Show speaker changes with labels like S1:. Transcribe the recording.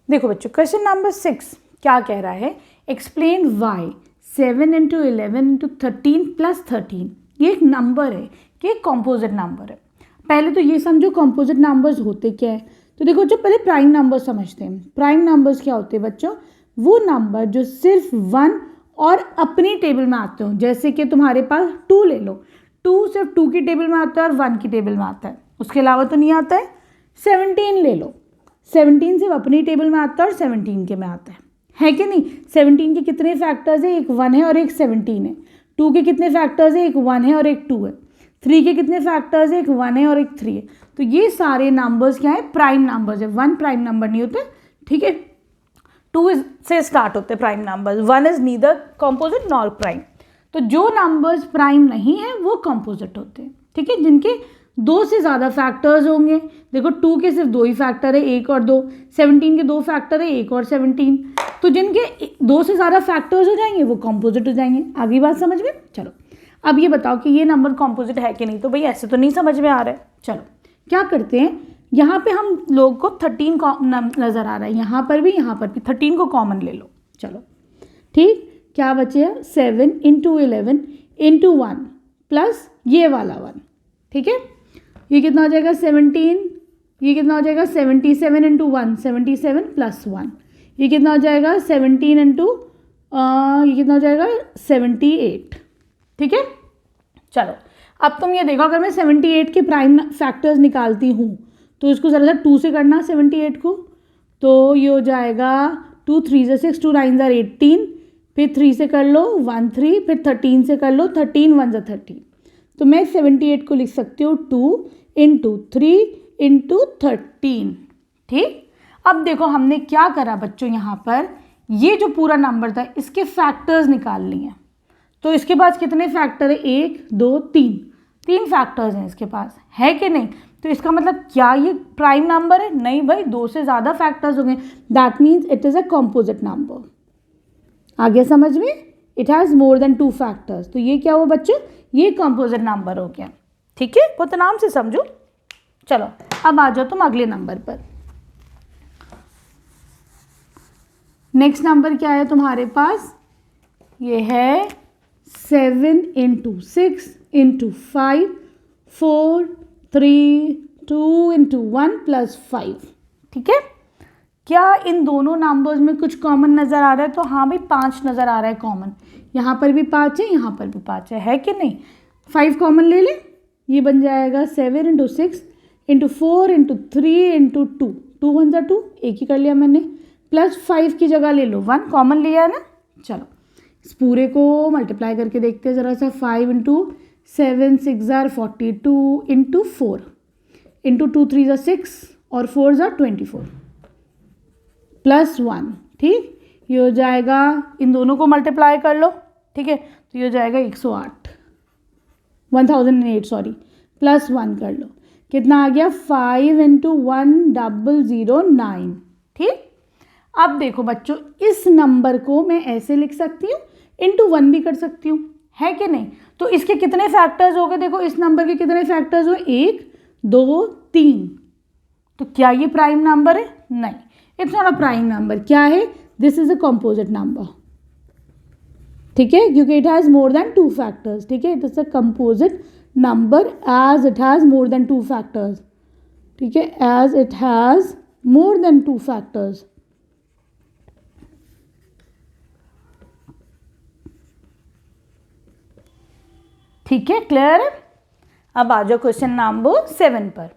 S1: देखो बच्चों question number 6 क्या कह रहा है, explain why 7 into 11 into 13 plus 13 ये एक नंबर है कि एक कॉम्पोजिट नंबर है। पहले तो ये समझो कॉम्पोजिट नंबर्स होते क्या है। तो देखो जो पहले प्राइम नंबर समझते हैं। प्राइम नंबर्स क्या होते हैं बच्चों, वो नंबर जो सिर्फ 1 और अपनी टेबल में आते हो। जैसे कि तुम्हारे पास 2 ले लो, 2 सिर्फ 2 की टेबल में आता है और 1 की टेबल में आता है, उसके अलावा तो नहीं आता है। 17 ले लो, 17 सिर्फ अपनी टेबल में आता है और 17 के में आता है कि नहीं। 17 के कितने फैक्टर्स है, एक 1 है और एक 17 है। 2 के कितने फैक्टर्स है, एक 1 है और एक 2 है। 3 के कितने फैक्टर्स है, एक 1 है और एक 3 है। तो ये सारे नंबर्स क्या है, प्राइम नंबर्स है। 1 प्राइम नंबर नहीं होते, ठीक है। 2 से स्टार्ट होते prime numbers, 1 is neither composite nor prime. तो जो नंबर्स प्राइम नहीं है वो कॉम्पोजिट होते हैं, ठीक है, जिनके 2 से ज़्यादा फैक्टर्स होंगे। देखो 2 के सिर्फ 2 ही फैक्टर है, 1 और 2। 17 के 2 फैक्टर है, 1 और 17। तो जिनके 2 से ज़्यादा फैक्टर्स हो जाएंगे वो कॉम्पोजिट हो जाएंगे। आगे बात समझ में। चलो अब ये बताओ कि ये नंबर कॉम्पोजिट है कि नहीं। तो भाई ऐसे तो नहीं समझ में आ रहा है। चलो क्या करते हैं, यहाँ पे हम लोग को 13 नज़र आ रहा है, यहाँ पर भी 13 को कॉमन ले लो। चलो ठीक, क्या बचे, 7 इंटू 11 इंटू 1 प्लस ये वाला 1, ठीक है। ये कितना हो जाएगा 17, ये कितना हो जाएगा 77 इंटू 1, 77 प्लस 1। ये कितना हो जाएगा 17 इंटू ये कितना हो जाएगा 78, ठीक है। चलो अब तुम ये देखो, अगर मैं 78 के प्राइम फैक्टर्स निकालती हूँ तो इसको ज़रा सा 2 से करना 78 को। तो ये हो जाएगा 2 3 से 6, 2 9 18, फिर 3 से कर लो 1 3, फिर 13 से कर लो 13 1 13। तो मैं 78 को लिख सकती हूँ 2 इंटू 3 इंटू 13, ठीक। अब देखो हमने क्या करा बच्चों, यहाँ पर ये जो पूरा नंबर था इसके फैक्टर्स निकाल लिए। तो इसके पास कितने फैक्टर है, 1 2 3 फैक्टर्स हैं इसके पास, है कि नहीं। तो इसका मतलब क्या ये प्राइम नंबर है, नहीं भाई, 2 से ज़्यादा फैक्टर्स होंगे। That means it is a composite number. आगे समझ में, it has more than 2 factors. तो ये क्या हुआ बच्चों, ये कॉम्पोजिट नंबर हो गया, ठीक है। बहुत नाम से समझो। चलो अब आ जाओ तुम अगले नंबर पर। नेक्स्ट नंबर क्या है तुम्हारे पास, ये है 7 इंटू 6 इंटू 5 4 3 2 इंटू 1 प्लस 5, ठीक है। क्या इन दोनों नंबर्स में कुछ कॉमन नज़र आ रहा है, तो हाँ भाई 5 नज़र आ रहा है कॉमन। यहाँ पर भी 5 है, यहाँ पर भी 5 है कि नहीं। 5 कॉमन ले ले, ये बन जाएगा 7 इंटू 6 इंटू 4 इंटू 3 इंटू 2, 2 1 जा 2, एक ही कर लिया मैंने, प्लस 5 की जगह ले लो 1 कॉमन लिया है ना। चलो इस पूरे को मल्टीप्लाई करके देखते हैं ज़रा सा। 5 इंटू 7 6 ज़ार 42 इंटू 4 इंटू 2 3 ज़ा 6 और 4 ज़ा 24 प्लस 1, ठीक। ये हो जाएगा, इन दोनों को मल्टीप्लाई कर लो, ठीक है। तो ये हो जाएगा 108 1008 सॉरी, प्लस 1 कर लो, कितना आ गया 5 इंटू 1009, ठीक। अब देखो बच्चों इस नंबर को मैं ऐसे लिख सकती हूँ, इंटू 1 भी कर सकती हूँ, है कि नहीं। तो इसके कितने फैक्टर्स हो गए, देखो इस नंबर के कितने फैक्टर्स हुए, 1 2 3। तो क्या ये प्राइम नंबर है, नहीं, it's not a prime number. क्या है, this is a composite number, ठीक है, क्योंकि it has more than 2 factors, ठीक है। It is a composite number as it has more than 2 factors, ठीक है, as it has more than 2 factors. ठीक है, क्लियर है। अब आ जाओ क्वेश्चन नंबर 7 पर।